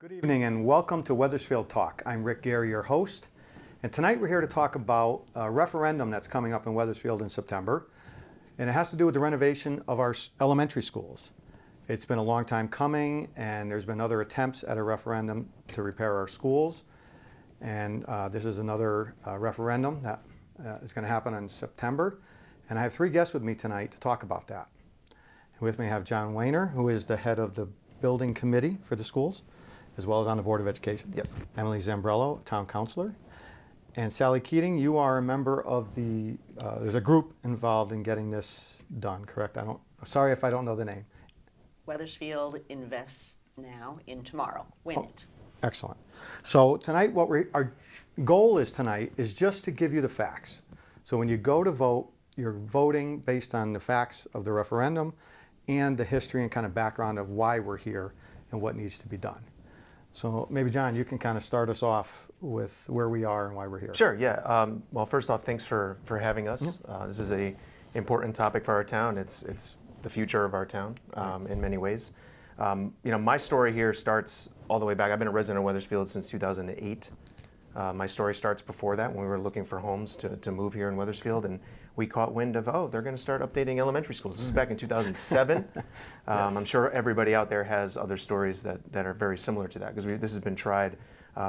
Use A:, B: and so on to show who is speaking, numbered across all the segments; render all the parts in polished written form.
A: Good evening and welcome to Wethersfield Talk. I'm Rick Gary, your host, and tonight we're here to talk about a referendum that's coming up in Wethersfield in September, and it has to do with the renovation of our elementary schools. It's been a long time coming, and there's been other attempts at a referendum to repair our schools, and this is another referendum that is going to happen in September, and I have three guests with me tonight to talk about that. And with me I have John Wayner, who is the head of the building committee for the schools, as well as on the Board of Education.
B: Yes.
A: Emily Zambrello, town councilor. And Sally Keating, you are a member of the, there's a group involved in getting this done, correct? Sorry if I don't know the name.
C: Wethersfield Invests Now in Tomorrow. Win it.
A: Excellent. So tonight, our goal is tonight is just to give you the facts. So when you go to vote, you're voting based on the facts of the referendum and the history and kind of background of why we're here and what needs to be done. So maybe, John, you can kind of start us off with where we are and why we're here.
B: Sure, yeah. Well, first off, thanks for having us. This is an important topic for our town. It's the future of our town in many ways. My story here starts all the way back. I've been a resident of Wethersfield since 2008. My story starts before that when we were looking for homes to move here in Wethersfield, and we caught wind of, they're going to start updating elementary schools. This was back in 2007. Yes. I'm sure everybody out there has other stories that are very similar to that, because this has been tried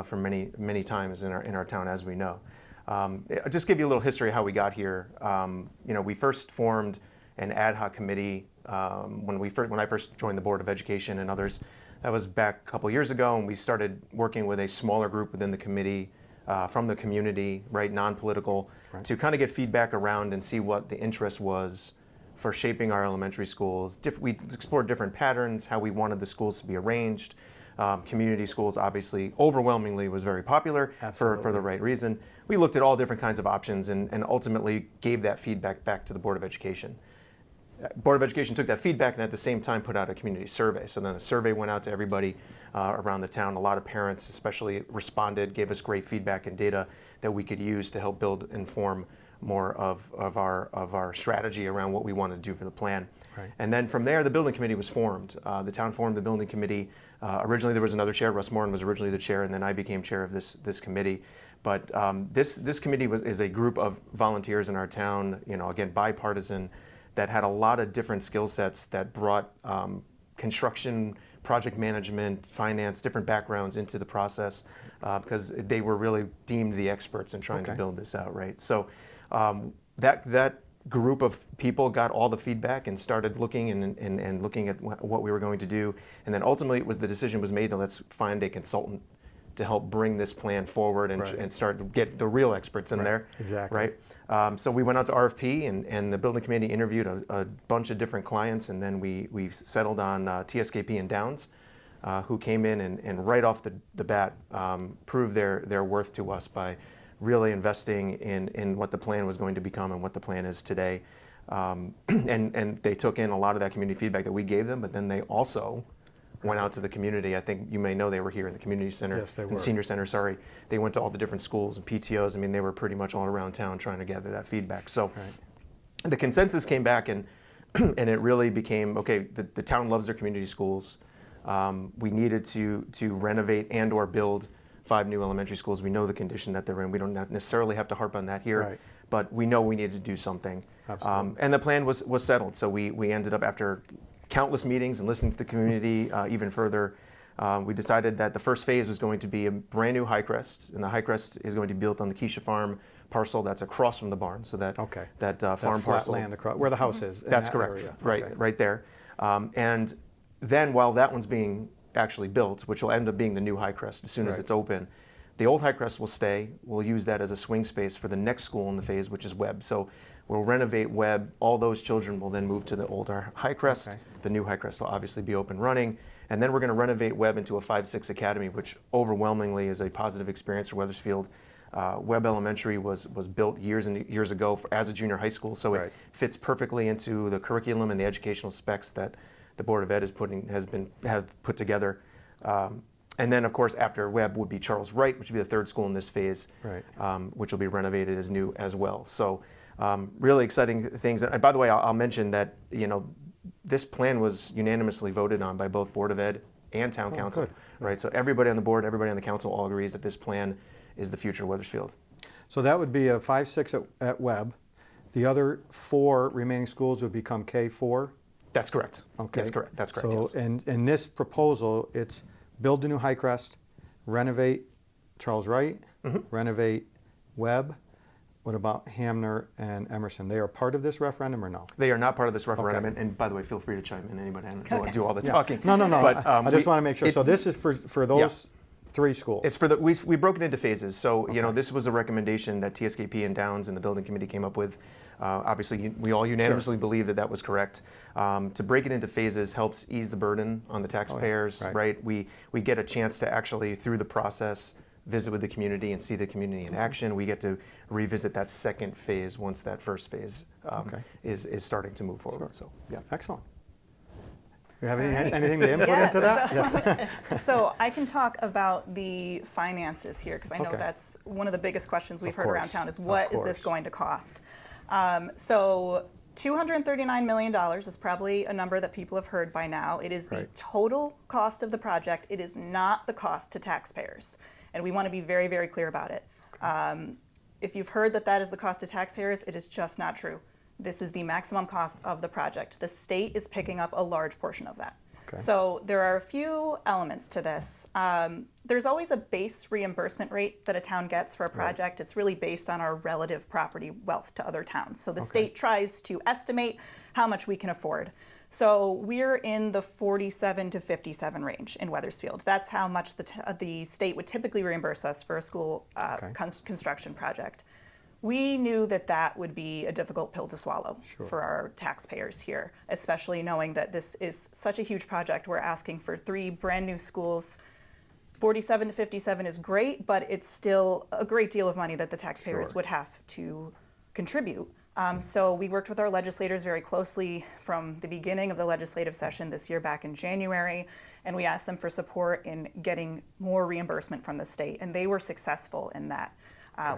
B: for many times in our town, as we know. I'll just give you a little history of how we got here. We first formed an ad hoc committee when I first joined the Board of Education and others. That was back a couple years ago, and we started working with a smaller group within the committee from the community, right, non-political, right, to kind of get feedback around and see what the interest was for shaping our elementary schools. We explored different patterns, how we wanted the schools to be arranged. Community schools, obviously, overwhelmingly was very popular for the right reason. We looked at all different kinds of options and ultimately gave that feedback back to the Board of Education. Board of Education took that feedback and at the same time put out a community survey. So then a survey went out to everybody around the town. A lot of parents especially responded, gave us great feedback and data that we could use to help inform more of our strategy around what we want to do for the plan. Right. And then from there, the building committee was formed. The town formed the building committee. Originally there was another chair. Russ Moran was originally the chair, and then I became chair of this committee. But this committee is a group of volunteers in our town, again, bipartisan, that had a lot of different skill sets that brought construction, project management, finance, different backgrounds into the process because they were really deemed the experts in trying to build this out, right? So that group of people got all the feedback and started looking and looking at what we were going to do. And then ultimately the decision was made that let's find a consultant to help bring this plan forward and start to get the real experts in there.
A: Exactly.
B: Right? So we went out to RFP and the building committee interviewed a bunch of different clients, and then we settled on TSKP and Downs, who came in and right off the bat proved their worth to us by really investing in what the plan was going to become and what the plan is today. And they took in a lot of that community feedback that we gave them, but then they also went out to the community. I think you may know they were here in the community center,
A: yes, they were.
B: In the senior center, sorry. They went to all the different schools and PTOs. I mean, they were pretty much all around town trying to gather that feedback. So the consensus came back and it really became, okay, the town loves their community schools. We needed to renovate and or build 5 new elementary schools. We know the condition that they're in. We don't necessarily have to harp on that here, but we know we needed to do something.
A: Absolutely.
B: And the plan was settled. So we ended up, after countless meetings and listening to the community even further, we decided that the first phase was going to be a brand new high crest, and the high crest is going to be built on the Keisha Farm parcel that's across from the barn. So that farm
A: flat
B: parcel,
A: land across where the house is.
B: That's
A: that
B: correct.
A: Area.
B: Right there. And then while that one's being actually built, which will end up being the new high crest as soon as it's open, the old high crest will stay. We'll use that as a swing space for the next school in the phase, which is Webb. So we'll renovate Webb. All those children will then move to the older high crest. The new high crest will obviously be open running. And then we're going to renovate Webb into a 5-6 academy, which overwhelmingly is a positive experience for Wethersfield. Webb Elementary was built years and years ago as a junior high school, so it fits perfectly into the curriculum and the educational specs that the Board of Ed have put together. And then, of course, after Webb would be Charles Wright, which would be the third school in this phase, which will be renovated as new as well. So really exciting things. And by the way, I'll mention that this plan was unanimously voted on by both Board of Ed and Town Council. right? So everybody on the board, everybody on the council all agrees that this plan is the future of Wethersfield.
A: So that would be a 5-6 at Webb. The other 4 remaining schools would become K4?
B: That's correct.
A: Okay.
B: That's correct. That's correct.
A: So,
B: Yes.
A: and in this proposal, it's build a new Highcrest, renovate Charles Wright, renovate Webb. What about Hamner and Emerson? They are part of this referendum or no?
B: They are not part of this referendum,
A: Okay.
B: and by the way, feel free to chime in. Anybody, I don't want to do all the talking.
A: No.
B: But,
A: I just want to make sure. So this is for those 3 schools.
B: It's for the we broke it into phases. So you know,
A: Okay.
B: this was a recommendation that TSKP and Downs and the building committee came up with. Obviously, we all unanimously believe that that was correct. To break it into phases helps ease the burden on the taxpayers.
A: Right.
B: We get a chance to actually, through the process, visit with the community and see the community in action. We get to revisit that second phase once that first phase is starting to move forward. So yeah.
A: Excellent. You have anything to input
D: Yes.
A: into that? Yes.
D: So I can talk about the finances here, because I know
A: Okay.
D: that's one of the biggest questions we've
A: Of
D: heard around
A: course.
D: town is
A: Of
D: what is
A: course.
D: this going to cost? So $239 million is probably a number that people have heard by now. It is the
A: Right.
D: total cost of the project. It is not the cost to taxpayers. And we want to be very, very clear about it. If you've heard that that is the cost to taxpayers, it is just not true. This is the maximum cost of the project. The state is picking up a large portion of that.
A: Okay.
D: So there are a few elements to this. There's always a base reimbursement rate that a town gets for a project. It's really based on our relative property wealth to other towns. So the state tries to estimate how much we can afford. So we're in the 47 to 57 range in Wethersfield. That's how much the state would typically reimburse us for a school construction project. We knew that that would be a difficult pill to swallow for our taxpayers here, especially knowing that this is such a huge project. We're asking for 3 brand new schools. 47 to 57 is great, but it's still a great deal of money that the taxpayers would have to contribute. So we worked with our legislators very closely from the beginning of the legislative session this year back in January, and we asked them for support in getting more reimbursement from the state, and they were successful in that.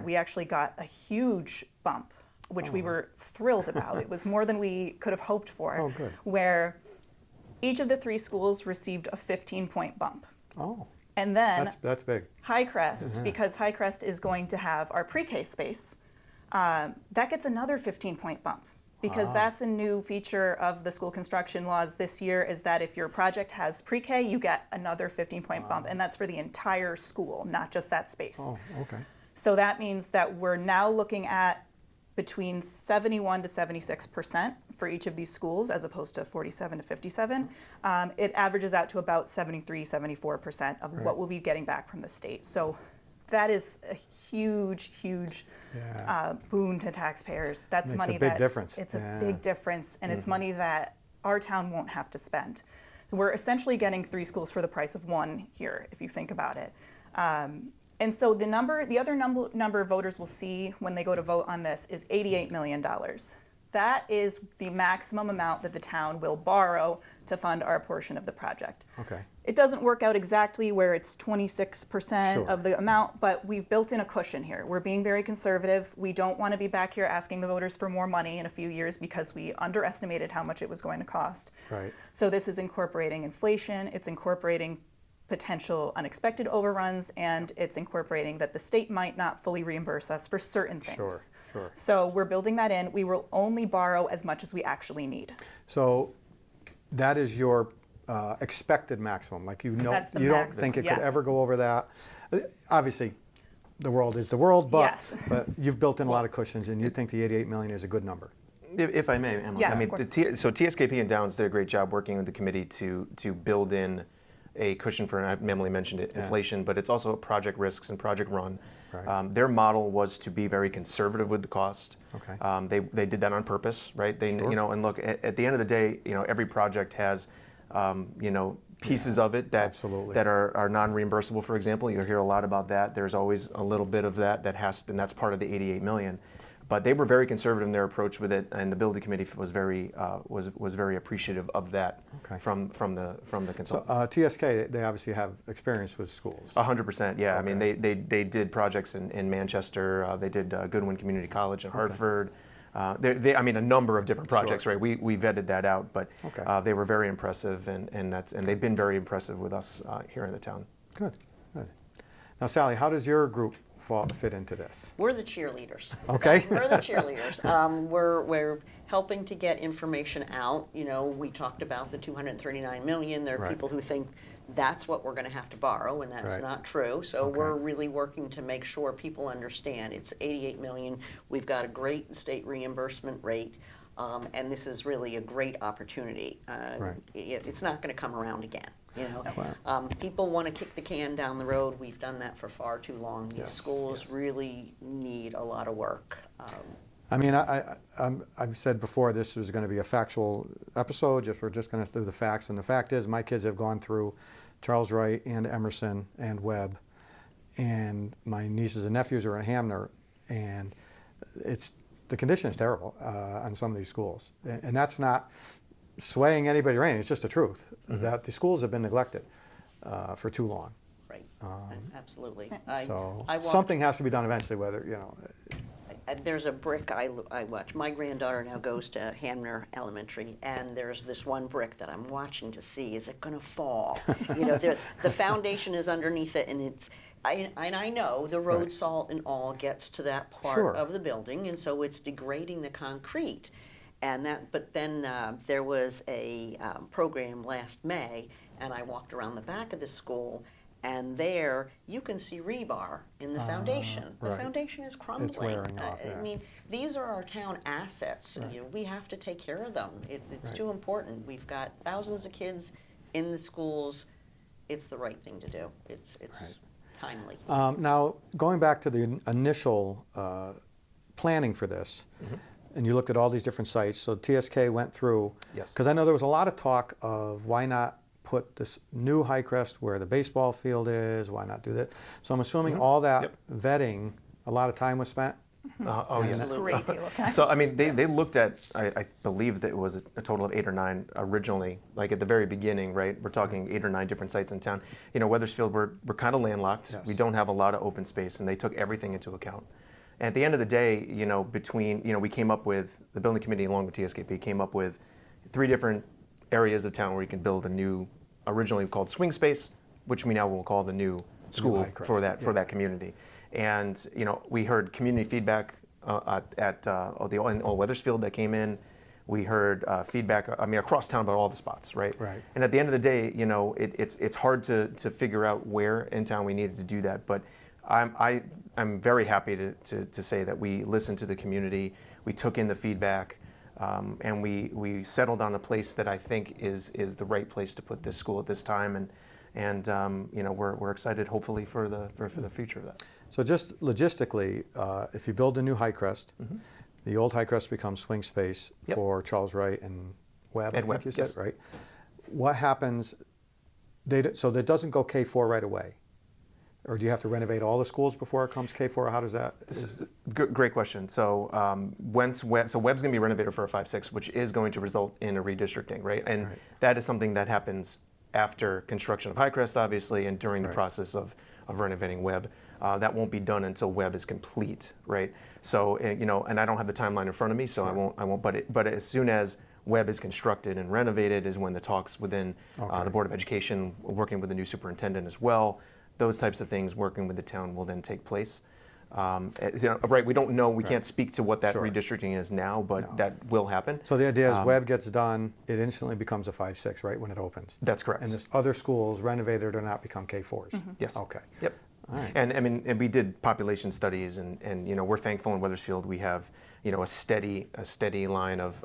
D: We actually got a huge bump, which we were thrilled about. It was more than we could have hoped for, where each of the 3 schools received a 15-point bump.
A: Oh,
D: And then
A: that's big.
D: Highcrest, because Highcrest is going to have our pre-K space, that gets another 15-point bump. Because that's a new feature of the school construction laws this year, is that if your project has pre-K, you get another 15-point bump. And that's for the entire school, not just that space.
A: Oh, okay.
D: So that means that we're now looking at between 71 to 76% for each of these schools, as opposed to 47 to 57. It averages out to about 73, 74% of what we'll be getting back from the state. So that is a huge, huge boon to taxpayers. That's
A: Makes
D: money
A: a big
D: that
A: difference.
D: It's a big difference, and it's money that our town won't have to spend. We're essentially getting 3 schools for the price of 1 here, if you think about it. And so the other number voters will see when they go to vote on this is $88 million. That is the maximum amount that the town will borrow to fund our portion of the project.
A: Okay.
D: It doesn't work out exactly where it's 26% of the amount, but we've built in a cushion here. We're being very conservative. We don't want to be back here asking the voters for more money in a few years because we underestimated how much it was going to cost.
A: Right.
D: So this is incorporating inflation, it's incorporating potential unexpected overruns, and it's incorporating that the state might not fully reimburse us for certain things.
A: Sure.
D: So we're building that in. We will only borrow as much as we actually need.
A: So that is your expected maximum. Like you
D: That's the
A: don't
D: max,
A: think it
D: yes.
A: could ever go over that. Obviously, the world is the world, but
D: Yes.
A: but you've built in a lot of cushions, and you think the 88 million is a good number.
B: If I may, Emily.
D: Yeah,
B: I mean,
D: of course.
B: so TSKP and Downs did a great job working with the committee to build in a cushion for, and Emily mentioned it, inflation, but it's also project risks and project run.
A: Right.
B: Their model was to be very conservative with the cost.
A: Okay.
B: They did that on purpose, right? They
A: Sure.
B: and look, at the end of the day, every project has pieces of it that
A: Absolutely.
B: that are non-reimbursable. For example, you'll hear a lot about that. There's always a little bit of that and that's part of the 88 million. But they were very conservative in their approach with it, and the building committee was very appreciative of that from the consultant.
A: TSK, they obviously have experience with schools.
B: 100%, yeah. I mean, they did projects in Manchester. They did Goodwin Community College in Hartford. I mean, a number of different projects, right? We vetted that out, but they were very impressive, and they've been very impressive with us here in the town.
A: Good, good. Now, Sally, how does your group fit into this?
C: We're the cheerleaders.
A: Okay.
C: We're the cheerleaders. We're helping to get information out. You know, we talked about the 239 million. There are
A: Right.
C: people who think that's what we're going to have to borrow, and that's
A: Right.
C: not true. So
A: Okay.
C: we're really working to make sure people understand it's 88 million. We've got a great state reimbursement rate. And this is really a great opportunity.
A: Right.
C: It's not going to come around again. You know,
A: Wow.
C: people want to kick the can down the road. We've done that for far too long. These
A: Yes,
C: schools
A: yes.
C: really need a lot of work.
A: I mean, I've said before this was going to be a factual episode. We're just going to do the facts. And the fact is, my kids have gone through Charles Wright and Emerson and Webb. And my nieces and nephews are in Hamner. And the condition is terrible on some of these schools. And that's not swaying anybody or anything. It's just the truth that the schools have been neglected for too long.
C: Right. Absolutely.
A: So
C: I watch-
A: something has to be done eventually, whether, you know.
C: There's a brick I watch. My granddaughter now goes to Hamner Elementary, and there's this one brick that I'm watching to see, is it going to fall? You know, the foundation is underneath it, and I know the road
A: Right.
C: salt and all gets to that part
A: Sure.
C: of the building, and so it's degrading the concrete. But then there was a program last May, and I walked around the back of the school, and there you can see rebar in the foundation. The
A: right.
C: foundation is crumbling.
A: It's wearing off,
C: I
A: yeah.
C: mean, these are our town assets.
A: Right.
C: You know, we have to take care of them. It's
A: Right.
C: too important. We've got thousands of kids in the schools. It's the right thing to do. It's
A: Right.
C: timely.
A: Now, going back to the initial planning for this, and you looked at all these different sites, so TSK went through,
B: Yes.
A: because I know there was a lot of talk of why not put this new Highcrest where the baseball field is, why not do that? So I'm assuming all that
B: Yep.
A: vetting, a lot of time was spent?
B: Oh,
A: And
B: yes.
A: that's-
D: Great deal of time.
B: So, I mean, they looked at, I believe that it was a total of 8 or 9 originally, like at the very beginning, right? We're talking 8 or 9 different sites in town. You know, Wethersfield, we're kind of landlocked.
A: Yes.
B: We don't have a lot of open space, and they took everything into account. And at the end of the day, you know, we came up with, the building committee along with TSKP came up with 3 different areas of town where you can build a new, originally called swing space, which we now will call the new school
A: Highcrest,
B: for that
A: yeah.
B: community. And you know, we heard community feedback at all Wethersfield that came in. We heard feedback, I mean, across town about all the spots, right?
A: Right.
B: And at the end of the day, you know, it's hard to figure out where in town we needed to do that. But I'm very happy to say that we listened to the community, we took in the feedback, and we settled on a place that I think is the right place to put this school at this time. And you know, we're excited, hopefully, for the future of that.
A: So just logistically, if you build a new Highcrest, the old Highcrest becomes swing space
B: Yep.
A: for Charles Wright and Webb, I
B: And
A: think
B: Webb,
A: you said,
B: yes.
A: right? What happens, so that doesn't go K4 right away? Or do you have to renovate all the schools before it comes K4? Or how does that?
B: Great question. So Webb's going to be renovated for a 5-6, which is going to result in a redistricting, right? And
A: Right.
B: that is something that happens after construction of Highcrest, obviously, and during the
A: Right.
B: process of renovating Webb. That won't be done until Webb is complete, right? So you know, and I don't have the timeline in front of me, so
A: Sure.
B: I won't. But as soon as Webb is constructed and renovated, is when the talks within
A: Okay.
B: the Board of Education, working with the new superintendent as well. Those types of things, working with the town, will then take place. You know, right? We don't know. We can't speak to what that
A: Sure.
B: redistricting is now, but
A: No.
B: that will happen.
A: So the idea is Webb gets done, it instantly becomes a 5-6, right, when it opens?
B: That's correct.
A: And this other schools, renovated or not, become K4s?
B: Yes.
A: Okay.
B: Yep.
A: All right.
B: And I mean, and we did population studies, and you know, we're thankful in Wethersfield we have, you know, a steady line of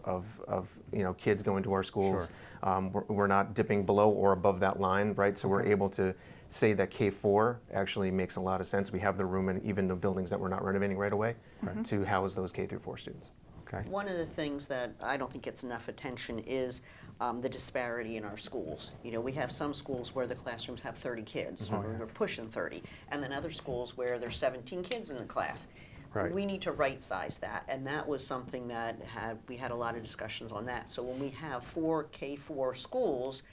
B: you know, kids going to our schools. We're not dipping below or above that line, right? So we're able to say that K4 actually makes a lot of sense. We have the room in even the buildings that we're not renovating right away to house those K through 4 students.
A: Okay.
C: One of the things that I don't think gets enough attention is the disparity in our schools. You know, we have some schools where the classrooms have 30 kids, or we're pushing 30, and then other schools where there's 17 kids in the class.
A: Right.
C: We need to right-size that, and that was something that we had a lot of discussions on that. So when we have 4 K4 schools,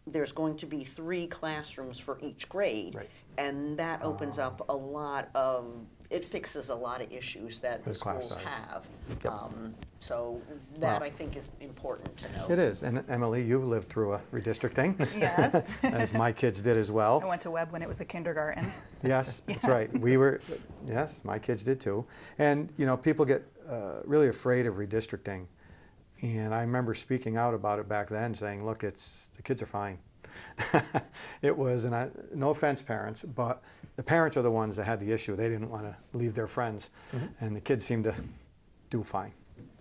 C: there's going to be 3 classrooms for each grade,
B: Right.
C: and that opens up a lot of it fixes a lot of issues that the
A: With class
C: schools
A: size.
C: have.
B: Yep.
C: So that
A: Well,
C: I think is important to know.
A: It is. And Emily, you've lived through a redistricting,
D: Yes.
A: as my kids did as well.
D: I went to Webb when it was a kindergarten.
A: Yes, that's right. Yes, my kids did too. And, people get really afraid of redistricting. And I remember speaking out about it back then, saying, look, the kids are fine. It was, and no offense, parents, but the parents are the ones that had the issue. They didn't want to leave their friends. And the kids seemed to do fine.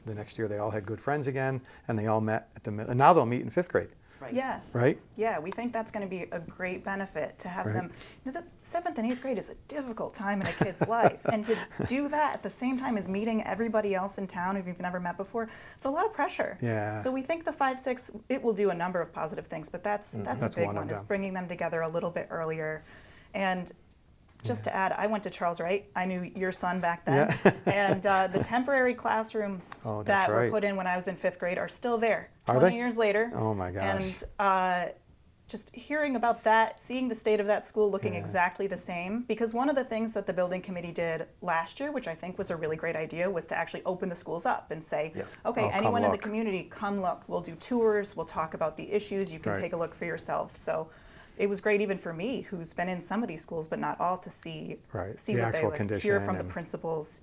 A: The next year, they all had good friends again, and they all met at the middle. And now they'll meet in 5th grade,
C: Right.
D: Yeah.
A: right?
D: Yeah, we think that's going to be a great benefit to have
A: Right.
D: them. The 7th and 8th grade is a difficult time in a kid's life, and to do that at the same time as meeting everybody else in town who you've never met before, it's a lot of pressure.
A: Yeah.
D: So we think the 5, 6, it will do a number of positive things, but that's a
A: That's
D: big
A: one of
D: one. Is
A: them.
D: bringing them together a little bit earlier, and. Just to add, I went to Charles Wright. I knew your son back then. And the temporary classrooms
A: Oh, that's
D: that were
A: right.
D: put in when I was in 5th grade are still there.
A: Are
D: 20
A: they?
D: years later.
A: Oh, my gosh.
D: And just hearing about that, seeing the state of that school looking
A: Yeah.
D: exactly the same, because one of the things that the building committee did last year, which I think was a really great idea, was to actually open the schools up and say,
B: Yes.
D: okay,
A: Oh, come
D: anyone in the
A: look.
D: community, come look. We'll do tours, we'll talk about the issues, you can
A: Right.
D: take a look for yourself. So it was great even for me, who's been in some of these schools, but not all, to see
A: Right.
D: see
A: The
D: what
A: actual
D: they like,
A: condition
D: hear from the
A: and-
D: principals,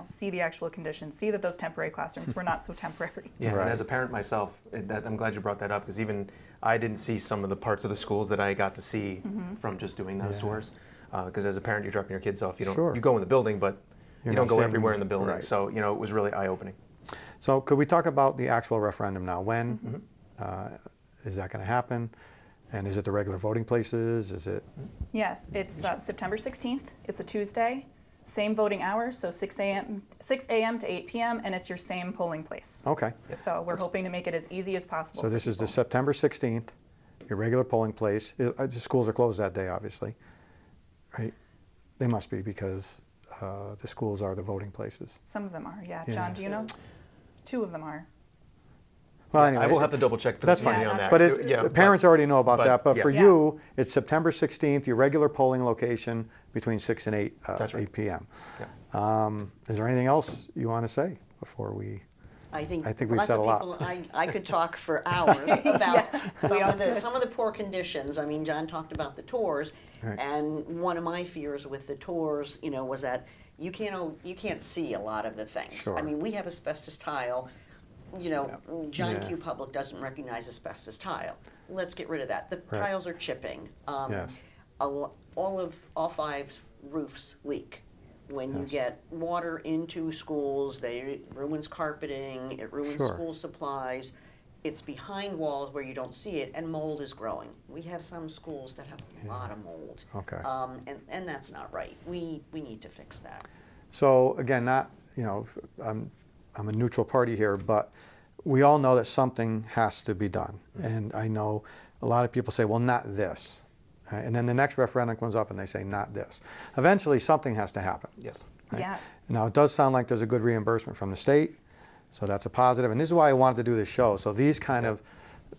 D: see the actual conditions, see that those temporary classrooms were not so temporary.
B: Yeah,
A: Right.
B: and as a parent myself, I'm glad you brought that up, because even I didn't see some of the parts of the schools that I got to see from just doing those
A: Yeah.
B: tours. Because as a parent, you're dropping your kids off.
A: Sure.
B: You go in the building, but
A: You're
B: you don't
A: not
B: go
A: seeing-
B: everywhere in the building.
A: right.
B: So it was really eye-opening.
A: So could we talk about the actual referendum now? When is that going to happen? And is it the regular voting places? Is it?
D: Yes, it's September 16th. It's a Tuesday. Same voting hours, so 6 a.m. to 8 p.m., and it's your same polling place.
A: Okay.
D: So we're hoping to make it as easy as possible.
A: So
D: for
A: this is the
D: people.
A: September 16th, your regular polling place. The schools are closed that day, obviously, right? They must be, because the schools are the voting places.
D: Some of them are, yeah.
A: Yeah.
D: John, do you know? 2 of them are.
A: Well, anyway,
B: I will have to double check the
A: That's
B: committee
D: fine.
B: on that.
A: But
B: Yeah,
A: the parents already know about
B: but
A: that. But for
B: yes.
A: you, it's September 16th, your regular polling location between 6 and 8,
B: That's right.
A: 8 p.m.
B: Yeah.
A: Is there anything else you want to say before we?
C: I think
A: we've
C: lots
A: said
C: of
A: a lot.
C: people, I could talk for hours about
D: we all
C: some of the poor conditions. I mean, John talked about the tours,
A: Right.
C: and one of my fears with the tours, was that you can't see a lot of the things.
A: Sure.
C: I mean, we have asbestos tile. John
A: Yeah.
C: Q. Public doesn't recognize asbestos tile. Let's get rid of that. The
A: Right.
C: tiles are chipping.
A: Yes.
C: All 5 roofs leak. When you
A: Yes.
C: get water into schools, it ruins carpeting, it ruins
A: Sure.
C: school supplies. It's behind walls where you don't see it, and mold is growing. We have some schools that have a lot of mold.
A: Okay.
C: And that's not right. We need to fix that.
A: So again, I'm a neutral party here, but we all know that something has to be done. And I know a lot of people say, well, not this. And then the next referendum comes up and they say, not this. Eventually, something has to happen.
B: Yes.
A: Right?
D: Yeah.
A: Now, it does sound like there's a good reimbursement from the state, so that's a positive. And this is why I wanted to do this show, so these kind of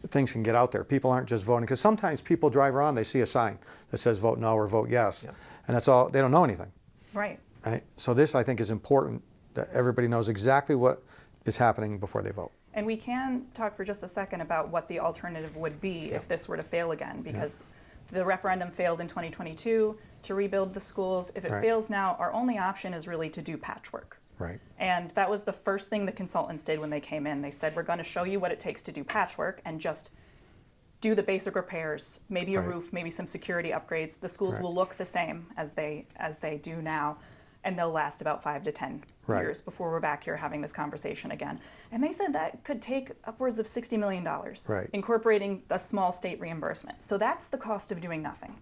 A: things can get out there. People aren't just voting, because sometimes people drive around, they see a sign that says vote no or vote yes,
B: Yeah.
A: and that's all, they don't know anything.
D: Right.
A: Right? So this, I think, is important, that everybody knows exactly what is happening before they vote.
D: And we can talk for just a second about what the alternative would be if this were to fail again, because the referendum failed in 2022 to rebuild the schools. If it
A: Right.
D: fails now, our only option is really to do patchwork.
A: Right.
D: And that was the first thing the consultants did when they came in. They said, we're going to show you what it takes to do patchwork and just do the basic repairs, maybe a
A: Right.
D: roof, maybe some security upgrades. The schools
A: Right.
D: will look the same as they do now, and they'll last about 5 to 10
A: Right.
D: years before we're back here having this conversation again. And they said that could take upwards of $60 million,
A: Right.
D: incorporating a small state reimbursement. So that's the cost of doing nothing.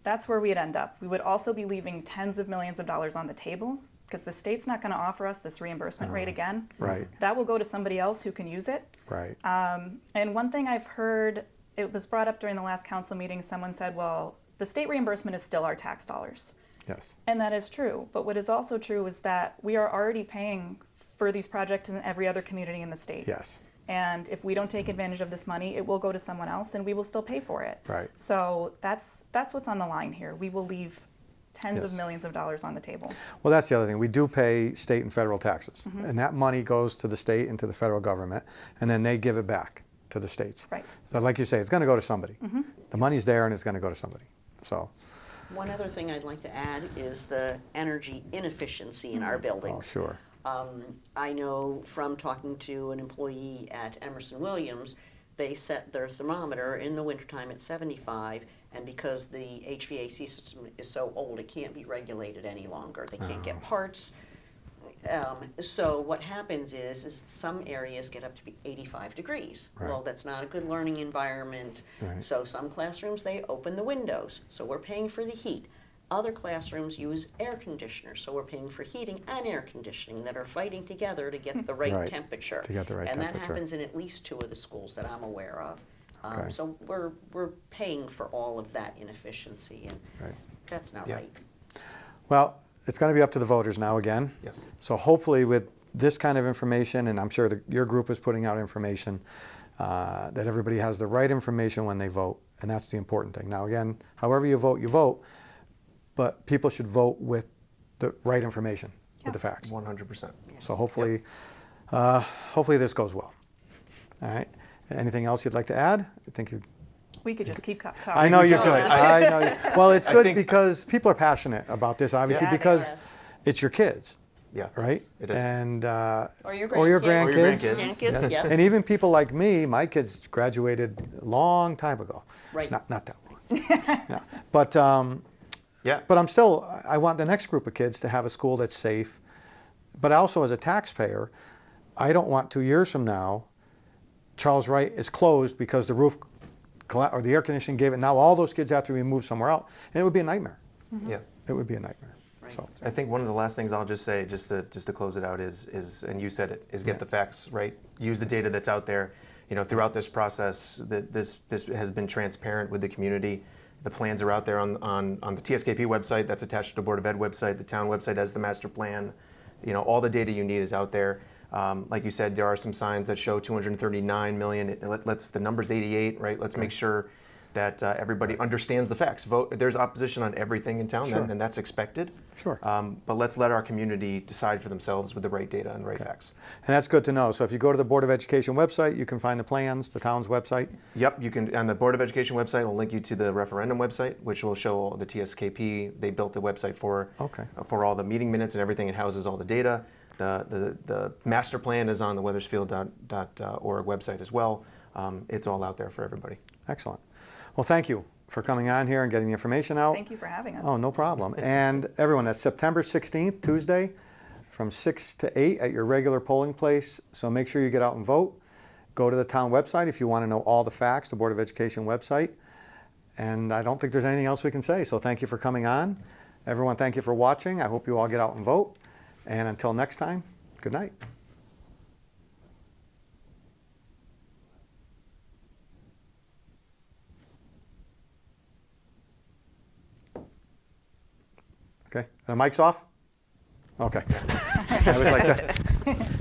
D: That's where we'd end up. We would also be leaving tens of millions of dollars on the table, because the state's not going to offer us this reimbursement rate again.
A: Right.
D: That will go to somebody else who can use it.
A: Right.
D: And one thing I've heard, it was brought up during the last council meeting, someone said, well, the state reimbursement is still our tax dollars.
A: Yes.
D: And that is true. But what is also true is that we are already paying for these projects in every other community in the state.
A: Yes.
D: And if we don't take advantage of this money, it will go to someone else and we will still pay for it.
A: Right.
D: So that's what's on the line here. We will leave tens of
A: Yes.
D: millions of dollars on the table.
A: Well, that's the other thing. We do pay state and federal taxes, and that money goes to the state and to the federal government, and then they give it back to the states.
D: Right.
A: So like you say, it's going to go to somebody. The money's there, and it's going to go to somebody. So,
C: One other thing I'd like to add is the energy inefficiency in our buildings.
A: oh, sure.
C: I know from talking to an employee at Emerson Williams, they set their thermometer in the wintertime at 75, and because the HVAC system is so old, it can't be regulated any longer. They can't get parts. So what happens is some areas get up to be 85 degrees.
A: Right.
C: Well, that's not a good learning environment.
A: Right.
C: So some classrooms, they open the windows, so we're paying for the heat. Other classrooms use air conditioners, so we're paying for heating and air conditioning that are fighting together to get the right
A: Right,
C: temperature.
A: to get the right
C: and
A: temperature.
C: that happens in at least 2 of the schools that I'm aware of.
A: Okay.
C: So we're paying for all of that inefficiency, and
A: Right.
C: that's not
B: Yeah.
C: right.
A: Well, it's going to be up to the voters now again.
B: Yes.
A: So hopefully with this kind of information, and I'm sure your group is putting out information, that everybody has the right information when they vote, and that's the important thing. Now again, however you vote, but people should vote with the right information, with the facts.
B: 100%.
A: So hopefully, hopefully this goes well. All right. Anything else you'd like to add? I think you.
D: We could just keep talking.
A: I know you could. I know. Well, it's
B: I
A: good
B: think-
A: because people are passionate about this, obviously,
D: Yeah,
A: because
C: yes.
A: it's your kids,
B: Yeah.
A: right?
B: It is.
A: And
C: Or your
A: or your
C: grandkids.
B: Or your
A: grandkids.
B: grandkids.
C: Grandkids, yeah.
A: And even people like me, my kids graduated a long time ago.
C: Right.
A: Not that long. Yeah. But
B: Yeah.
A: but I'm still, I want the next group of kids to have a school that's safe. But also as a taxpayer, I don't want 2 years from now, Charles Wright is closed because the roof or the air conditioning gave it. Now all those kids have to be moved somewhere else. And it would be a nightmare.
B: Yeah.
A: It would be a nightmare.
C: Right.
A: So,
B: I think one of the last things I'll just say, just to close it out, is and you said it, is get
A: Yeah.
B: the facts right. Use the data that's out there. You know, throughout this process, this has been transparent with the community. The plans are out there on the TSKP website that's attached to the Board of Ed website. The town website has the master plan. You know, all the data you need is out there. Like you said, there are some signs that show 239 million. Let's the number's 88, right? Let's make sure that everybody understands the facts. Vote. There's opposition on everything in town,
A: Sure.
B: and that's expected.
A: Sure.
B: But let's let our community decide for themselves with the right data and the right facts.
A: and that's good to know. So if you go to the Board of Education website, you can find the plans, the town's website.
B: Yep, you can. On the Board of Education website, will link you to the referendum website, which will show all the TSKP. They built the website for all the meeting minutes and everything. It houses all the data. The master plan is on the Wethersfield.org website as well. It's all out there for everybody.
A: Excellent. Well, thank you for coming on here and getting the information out.
D: Thank you for having us.
A: Oh, no problem. And everyone, that's September 16th, Tuesday, from 6 to 8 at your regular polling place. So make sure you get out and vote. Go to the town website if you want to know all the facts, the Board of Education website. And I don't think there's anything else we can say. So thank you for coming on. Everyone, thank you for watching. I hope you all get out and vote. And until next time, good night. Okay, and the mic's off? Okay. I was like that.